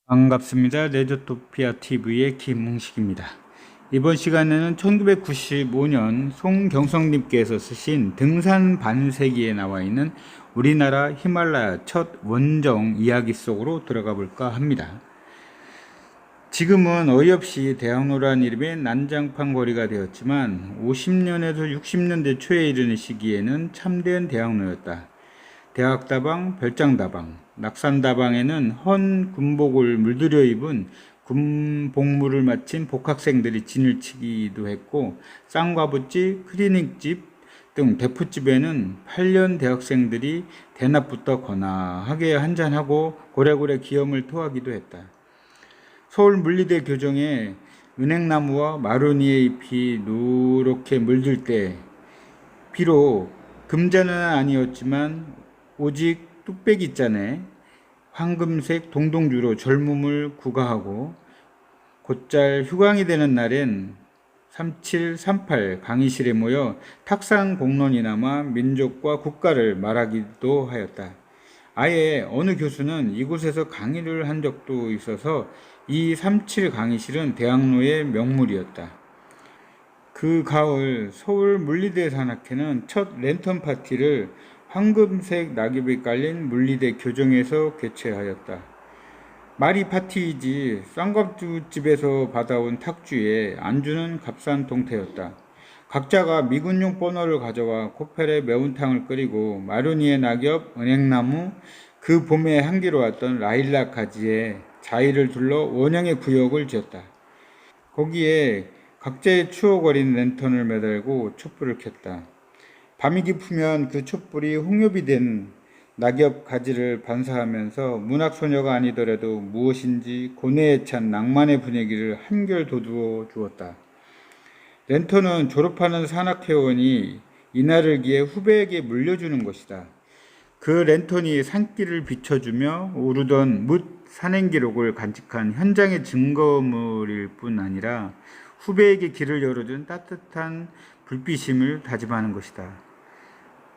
반갑습니다. 레저토피아 TV의 김웅식입니다. 이번 시간에는 1995년 송경성님께서 쓰신 등산 반세기에 나와 있는 우리나라 히말라야 첫 원정 이야기 속으로 들어가 볼까 합니다. 지금은 어이없이 대학로란 이름의 난장판 거리가 되었지만 50년에서 60년대 초에 이르는 시기에는 참된 대학로였다. 대학다방, 별장다방, 낙산다방에는 헌 군복을 물들여 입은 군복무를 마친 복학생들이 진을 치기도 했고, 쌍과부집, 클리닉집 등 대포집에는 8년 대학생들이 대낮부터 거나하게 한잔하고 고래고래 기염을 토하기도 했다. 서울 물리대 교정에 은행나무와 마로니에 잎이 누렇게 물들 때 비록 금자는 아니었지만 오직 뚝배기잔에 황금색 동동주로 젊음을 구가하고 곧잘 휴강이 되는 날엔 3738 강의실에 모여 탁상 공론이나마 민족과 국가를 말하기도 하였다. 아예 어느 교수는 이곳에서 강의를 한 적도 있어서 이 37 강의실은 대학로의 명물이었다. 그 가을 서울 물리대 산악회는 첫 랜턴 파티를 황금색 낙엽이 깔린 물리대 교정에서 개최하였다. 말이 파티이지 쌍갑주집에서 받아온 탁주에 안주는 값싼 동태였다. 각자가 미군용 버너를 가져와 코펠에 매운탕을 끓이고 마로니에 낙엽, 은행나무, 그 봄에 향기로 왔던 라일락 가지에 자의를 둘러 원형의 구역을 지었다. 거기에 각자의 추억 어린 랜턴을 매달고 촛불을 켰다. 밤이 깊으면 그 촛불이 홍엽이 된 낙엽 가지를 반사하면서 문학소녀가 아니더라도 무엇인지 고뇌에 찬 낭만의 분위기를 한결 돋워 주었다. 랜턴은 졸업하는 산악회원이 이날을 기해 후배에게 물려주는 것이다. 그 랜턴이 산길을 비춰주며 오르던 뭇 산행 기록을 간직한 현장의 증거물일 뿐 아니라 후배에게 길을 열어준 따뜻한 불빛임을 다짐하는 것이다.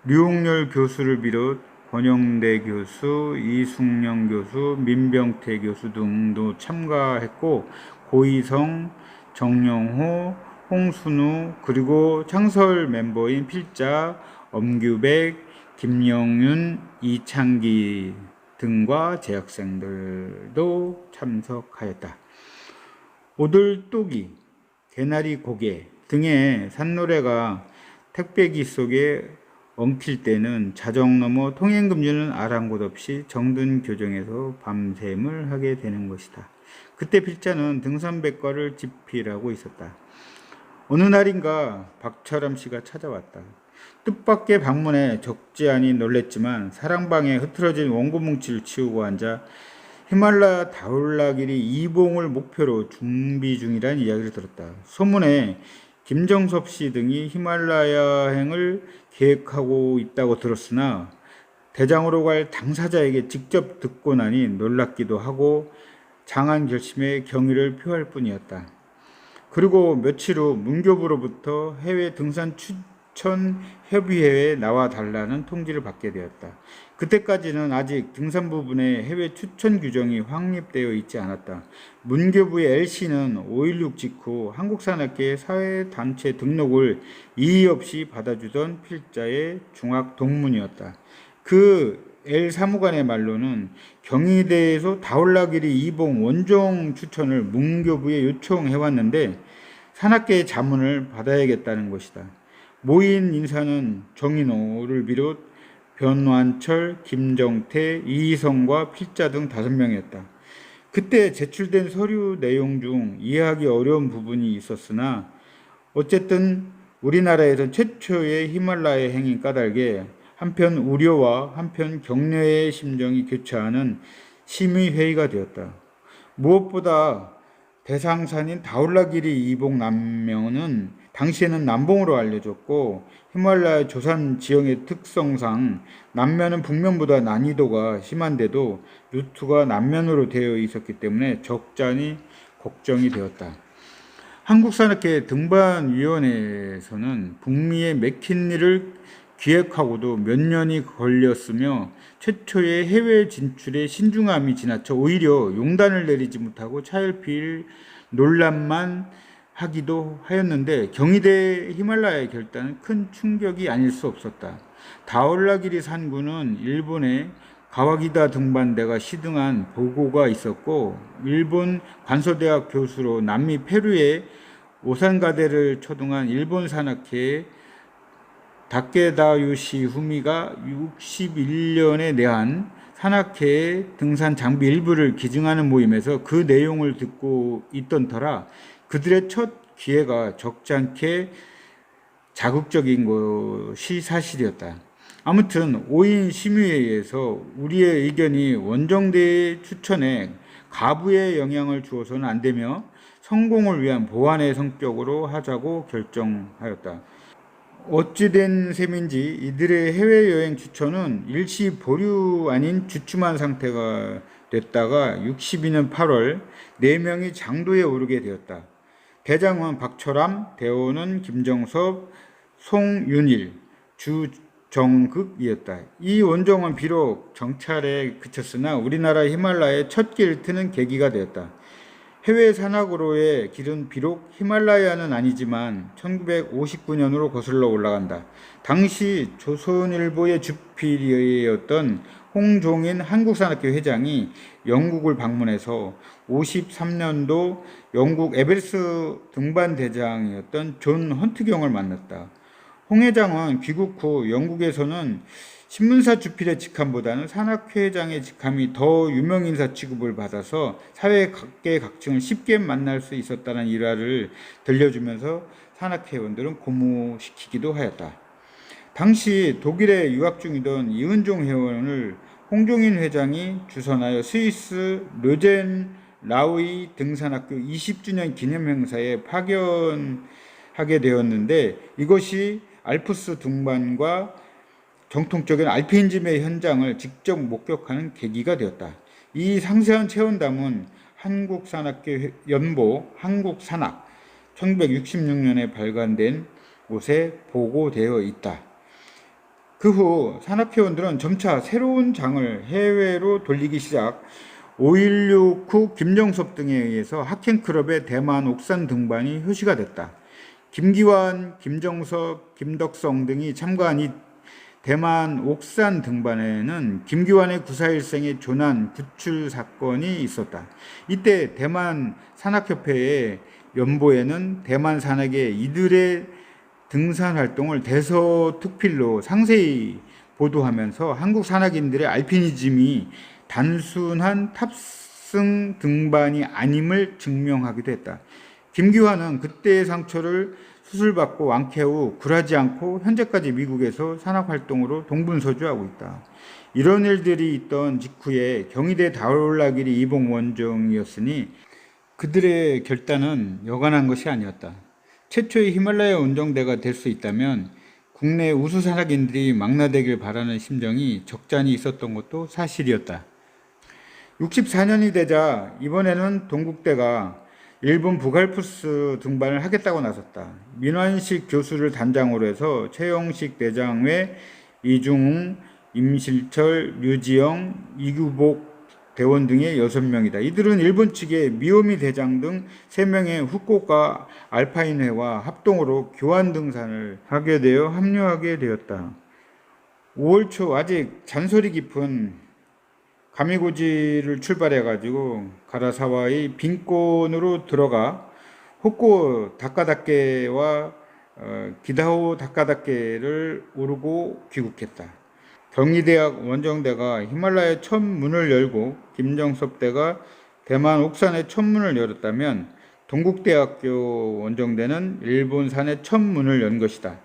류홍렬 교수를 비롯 권영대 교수, 이숙령 교수, 민병태 교수 등도 참가했고, 고희성, 정영호, 홍순우, 그리고 창설 멤버인 필자, 엄규백, 김영윤, 이창기 등과 재학생들도 참석하였다. 오들또기, 개나리 고개 등의 산노래가 택배기 속에 엉킬 때는 자정 넘어 통행금지는 아랑곳 없이 정든 교정에서 밤샘을 하게 되는 것이다. 그때 필자는 등산백과를 집필하고 있었다. 어느 날인가 박철암 씨가 찾아왔다. 뜻밖의 방문에 적지 않이 놀랬지만 사랑방에 흐트러진 원고 뭉치를 치우고 앉아 히말라야 다올라길이 이봉을 목표로 준비 중이라는 이야기를 들었다. 소문에 김정섭 씨 등이 히말라야행을 계획하고 있다고 들었으나 대장으로 갈 당사자에게 직접 듣고 나니 놀랍기도 하고 장한 결심에 경의를 표할 뿐이었다. 그리고 며칠 후 문교부로부터 해외 등산 추천 협의회에 나와 달라는 통지를 받게 되었다. 그때까지는 아직 등산 부분에 해외 추천 규정이 확립되어 있지 않았다. 문교부의 LC는 5.16 직후 한국산악회 사회단체 등록을 이의 없이 받아주던 필자의 중학 동문이었다. 그 L 사무관의 말로는 경희대에서 다올라길이 이봉 원종 추천을 문교부에 요청해왔는데 산악회의 자문을 받아야겠다는 것이다. 모인 인사는 정인호를 비롯 변완철, 김정태, 이희성과 필자 등 5명이었다. 그때 제출된 서류 내용 중 이해하기 어려운 부분이 있었으나 어쨌든 우리나라에서 최초의 히말라야 행인 까닭에 한편 우려와 한편 격려의 심정이 교차하는 심의회의가 되었다. 무엇보다 대상산인 다올라길이 이봉 남면은 당시에는 남봉으로 알려졌고 히말라야 조산 지형의 특성상 남면은 북면보다 난이도가 심한데도 루트가 남면으로 되어 있었기 때문에 적잖이 걱정이 되었다. 한국산악회 등반위원회에서는 북미의 맥킨리를 기획하고도 몇 년이 걸렸으며 최초의 해외 진출에 신중함이 지나쳐 오히려 용단을 내리지 못하고 차일피일 논란만 하기도 하였는데 경희대 히말라야 결단은 큰 충격이 아닐 수 없었다. 다올라기리 산구는 일본의 가와기다 등반대가 시등한 보고가 있었고 일본 관서대학 교수로 남미 페루의 오산가대를 초등한 일본 산악회의 다케다요시 후미가 61년에 내한 산악회의 등산 장비 일부를 기증하는 모임에서 그 내용을 듣고 있던 터라 그들의 첫 기회가 적지 않게 자극적인 것이 사실이었다. 아무튼 5인 심의회에서 우리의 의견이 원정대의 추천에 가부의 영향을 주어서는 안 되며 성공을 위한 보완의 성격으로 하자고 결정하였다. 어찌된 셈인지 이들의 해외여행 추천은 일시 보류 아닌 주춤한 상태가 됐다가 62년 8월 4명이 장도에 오르게 되었다. 대장은 박철암, 대원은 김정섭, 송윤일, 주정극이었다. 이 원정은 비록 정찰에 그쳤으나 우리나라 히말라야의 첫 길을 트는 계기가 되었다. 해외 산악으로의 길은 비록 히말라야는 아니지만 1959년으로 거슬러 올라간다. 당시 조선일보의 주필이었던 홍종인 한국산악회 회장이 영국을 방문해서 53년도 영국 에베레스트 등반 대장이었던 존 헌트경을 만났다. 홍 회장은 귀국 후 영국에서는 신문사 주필의 직함보다는 산악회장의 직함이 더 유명인사 취급을 받아서 사회계 각층을 쉽게 만날 수 있었다는 일화를 들려주면서 산악회원들은 고무시키기도 하였다. 당시 독일에 유학 중이던 이은종 회원을 홍종인 회장이 주선하여 스위스 르젠 라우이 등산학교 20주년 기념행사에 파견하게 되었는데 이것이 알프스 등반과 정통적인 알피니즘의 현장을 직접 목격하는 계기가 되었다. 이 상세한 체험담은 한국산악회 연보 한국산악 1966년에 발간된 곳에 보고되어 있다. 그 후 산악회원들은 점차 새로운 장을 해외로 돌리기 시작 5.16 후 김정섭 등에 의해서 학행클럽의 대만 옥산 등반이 효시가 됐다. 김기환, 김정섭, 김덕성 등이 참가한 이 대만 옥산 등반에는 김기환의 9.4일생의 조난 구출 사건이 있었다. 이때 대만 산악협회의 연보에는 대만 산악의 이들의 등산 활동을 대서특필로 상세히 보도하면서 한국 산악인들의 알피니즘이 단순한 탑승 등반이 아님을 증명하기도 했다. 김기환은 그때의 상처를 수술받고 완쾌 후 굴하지 않고 현재까지 미국에서 산악활동으로 동분서주하고 있다. 이런 일들이 있던 직후에 경희대 다올라기리 이봉 원정이었으니 그들의 결단은 여간한 것이 아니었다. 최초의 히말라야 원정대가 될 수 있다면 국내 우수 산악인들이 망라되길 바라는 심정이 적잖이 있었던 것도 사실이었다. 64년이 되자 이번에는 동국대가 일본 북알프스 등반을 하겠다고 나섰다. 민환식 교수를 단장으로 해서 최영식 대장 외 이중웅, 임실철, 류지영, 이규복 대원 등의 6명이다. 이들은 일본 측의 미오미 대장 등 3명의 후쿠오카 알파인회와 합동으로 교환 등산을 하게 되어 합류하게 되었다. 5월 초 아직 잔소리 깊은 가미고지를 출발해가지고 가라사와의 빈곤으로 들어가 호쿠오 다카다케와 기다호 다카다케를 오르고 귀국했다. 경희대학 원정대가 히말라야 첫 문을 열고 김정섭대가 대만 옥산의 첫 문을 열었다면 동국대학교 원정대는 일본산의 첫 문을 연 것이다.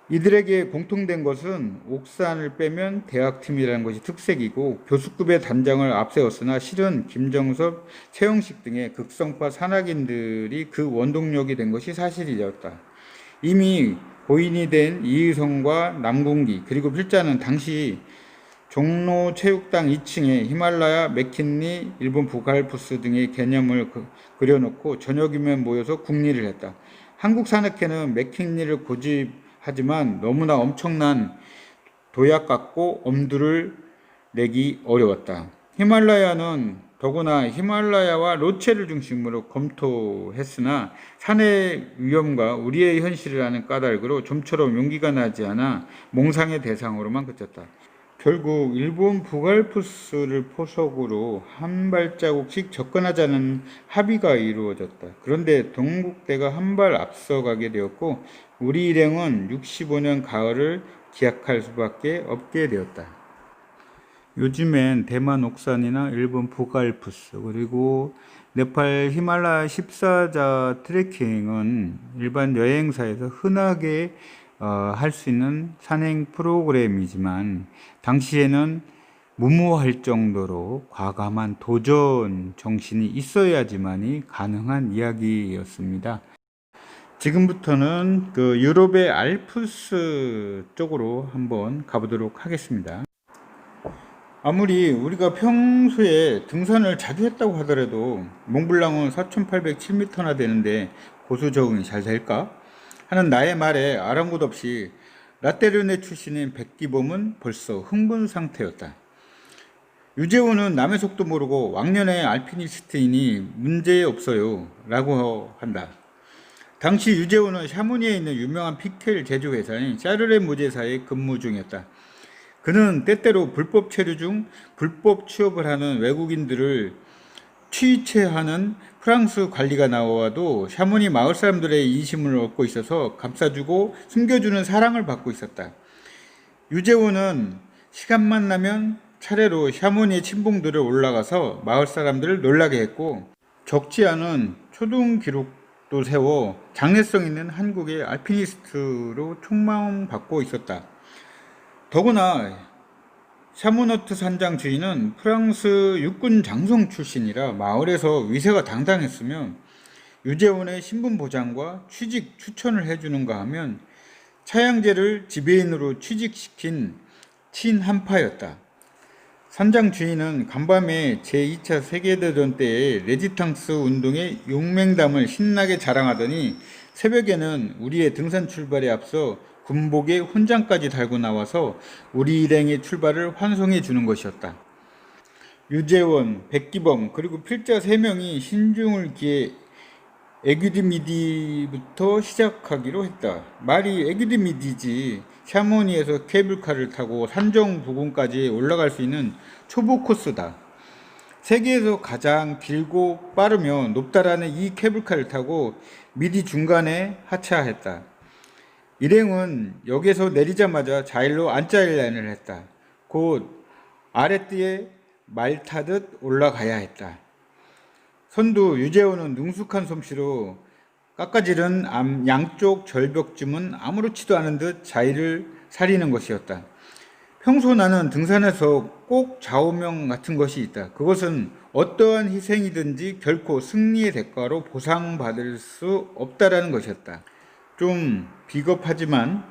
이들에게 공통된 것은 옥산을 빼면 대학팀이라는 것이 특색이고 교수급의 단장을 앞세웠으나 실은 김정섭, 최영식 등의 극성파 산악인들이 그 원동력이 된 것이 사실이었다. 이미 고인이 된 이의성과 남궁기 그리고 필자는 당시 종로 체육당 2층에 히말라야, 맥킨리, 일본 북알프스 등의 개념을 그려놓고 저녁이면 모여서 국리를 했다. 한국 산악회는 맥킨리를 고집 하지만 너무나 엄청난 도약 같고 엄두를 내기 어려웠다. 히말라야는 더구나 히말라야와 로체를 중심으로 검토했으나 산의 위험과 우리의 현실을 아는 까닭으로 좀처럼 용기가 나지 않아 몽상의 대상으로만 그쳤다. 결국 일본 북알프스를 포석으로 한 발자국씩 접근하자는 합의가 이루어졌다. 그런데 동국대가 한 발 앞서가게 되었고 우리 일행은 65년 가을을 기약할 수밖에 없게 되었다. 요즘엔 대만 옥산이나 일본 북알프스 그리고 네팔 히말라야 14자 트레킹은 일반 여행사에서 흔하게 할 수 있는 산행 프로그램이지만 당시에는 무모할 정도로 과감한 도전 정신이 있어야지만이 가능한 이야기였습니다. 지금부터는 그 유럽의 알프스 쪽으로 한번 가보도록 하겠습니다. 아무리 우리가 평소에 등산을 자주 했다고 하더라도 몽블랑은 4,807m나 되는데 고수 적응이 잘 될까? 하는 나의 말에 아랑곳 없이 라떼르네 출신인 백기범은 벌써 흥분 상태였다. 유재호는 남의 속도 모르고 왕년의 알피니스트이니 문제 없어요 라고 한다. 당시 유재호는 샤모니에 있는 유명한 피켈 제조회사인 샤르레 모제사에 근무 중이었다. 그는 때때로 불법 체류 중 불법 취업을 하는 외국인들을 취체하는 프랑스 관리가 나와도 샤모니 마을 사람들의 인심을 얻고 있어서 감싸주고 숨겨주는 사랑을 받고 있었다. 유재호는 시간만 나면 차례로 샤모니의 친봉들을 올라가서 마을 사람들을 놀라게 했고 적지 않은 초등 기록도 세워 장래성 있는 한국의 알피니스트로 촉망받고 있었다. 더구나 샤모너트 산장 주인은 프랑스 육군 장성 출신이라 마을에서 위세가 당당했으며 유재원의 신분 보장과 취직 추천을 해주는가 하면 차양제를 지배인으로 취직시킨 친한파였다. 산장 주인은 간밤에 제2차 세계대전 때의 레지탕스 운동의 용맹담을 신나게 자랑하더니 새벽에는 우리의 등산 출발에 앞서 군복에 훈장까지 달고 나와서 우리 일행의 출발을 환송해 주는 것이었다. 유재원, 백기범 그리고 필자 3명이 신중을 기해 에귀드미디부터 시작하기로 했다. 말이 에귀드미디지 샤모니에서 케이블카를 타고 산정 부근까지 올라갈 수 있는 초보 코스다. 세계에서 가장 길고 빠르며 높다라는 이 케이블카를 타고 미디 중간에 하차했다. 일행은 역에서 내리자마자 자일로 안짜일란을 했다. 곧 아랫뒤에 말 타듯 올라가야 했다. 선두 유재호는 능숙한 솜씨로 깎아지른 양쪽 절벽쯤은 아무렇지도 않은 듯 자일을 사리는 것이었다. 평소 나는 등산에서 꼭 좌우명 같은 것이 있다. 그것은 어떠한 희생이든지 결코 승리의 대가로 보상받을 수 없다라는 것이었다. 좀 비겁하지만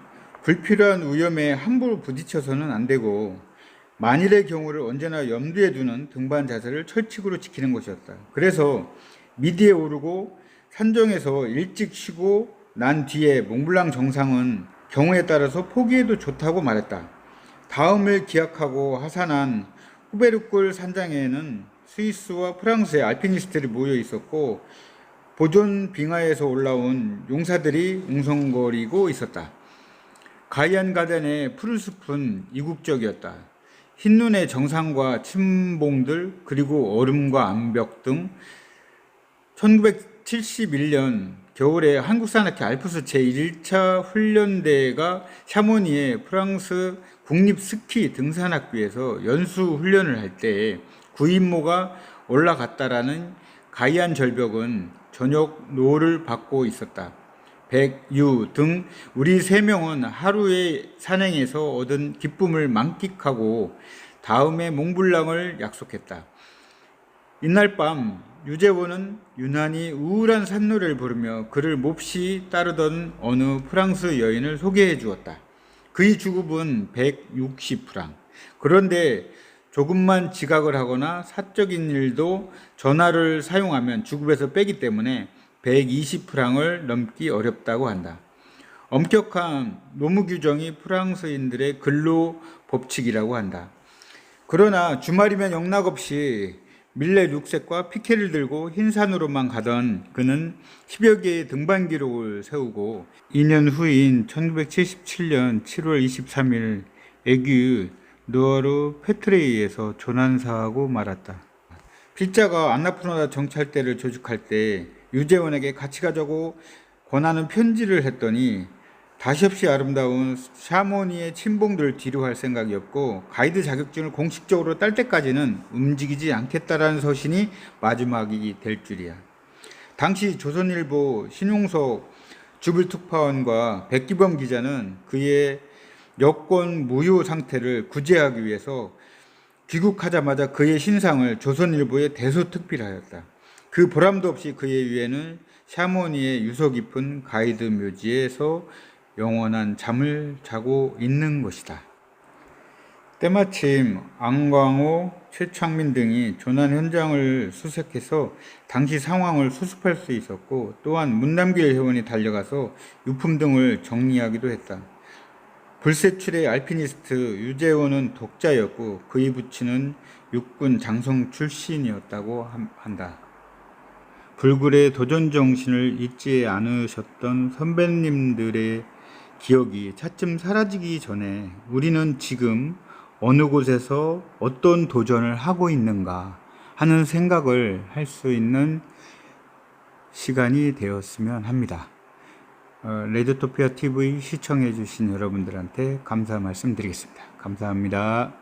불필요한 위험에 함부로 부딪혀서는 안 되고 만일의 경우를 언제나 염두에 두는 등반 자세를 철칙으로 지키는 것이었다. 그래서 미디에 오르고 산정에서 일찍 쉬고 난 뒤에 몽블랑 정상은 경우에 따라서 포기해도 좋다고 말했다. 다음을 기약하고 하산한 후베르골 산장에는 스위스와 프랑스의 알피니스트들이 모여 있었고 보존 빙하에서 올라온 용사들이 웅성거리고 있었다. 가이안 가덴의 푸른 숲은 이국적이었다. 흰눈의 정상과 침봉들 그리고 얼음과 암벽 등 1971년 겨울에 한국산악회 알프스 제1차 훈련대가 샤모니의 프랑스 국립스키 등산학교에서 연수 훈련을 할 때 구인모가 올라갔다라는 가이안 절벽은 저녁 노를 받고 있었다. 백, 유 등 우리 3명은 하루의 산행에서 얻은 기쁨을 만끽하고 다음에 몽블랑을 약속했다. 이날 밤 유재원은 유난히 우울한 산노래를 부르며 그를 몹시 따르던 어느 프랑스 여인을 소개해 주었다. 그의 주급은 160프랑. 그런데 조금만 지각을 하거나 사적인 일도 전화를 사용하면 주급에서 빼기 때문에 120프랑을 넘기 어렵다고 한다. 엄격한 노무 규정이 프랑스인들의 근로 법칙이라고 한다. 그러나 주말이면 영락없이 밀레 룩색과 피케를 들고 흰산으로만 가던 그는 10여 개의 등반 기록을 세우고 2년 후인 1977년 7월 23일 에규 누어르 페트레이에서 조난사하고 말았다. 필자가 안나푸르나 정찰대를 조직할 때 유재원에게 같이 가자고 권하는 편지를 했더니 다시 없이 아름다운 샤모니의 침봉들을 뒤로 할 생각이 없고 가이드 자격증을 공식적으로 딸 때까지는 움직이지 않겠다라는 서신이 마지막이 될 줄이야. 당시 조선일보 신용석 주불특파원과 백기범 기자는 그의 여권 무효 상태를 구제하기 위해서 귀국하자마자 그의 신상을 조선일보에 대소특필하였다. 그 보람도 없이 그의 위에는 샤모니의 유서 깊은 가이드 묘지에서 영원한 잠을 자고 있는 것이다. 때마침 안광호, 최창민 등이 조난 현장을 수색해서 당시 상황을 수습할 수 있었고 또한 문남길 회원이 달려가서 유품 등을 정리하기도 했다. 불세출의 알피니스트 유재원은 독자였고 그의 부친은 육군 장성 출신이었다고 한다. 불굴의 도전 정신을 잊지 않으셨던 선배님들의 기억이 차츰 사라지기 전에 우리는 지금 어느 곳에서 어떤 도전을 하고 있는가 하는 생각을 할 수 있는 시간이 되었으면 합니다. 레드토피아 TV 시청해 주신 여러분들한테 감사 말씀드리겠습니다. 감사합니다.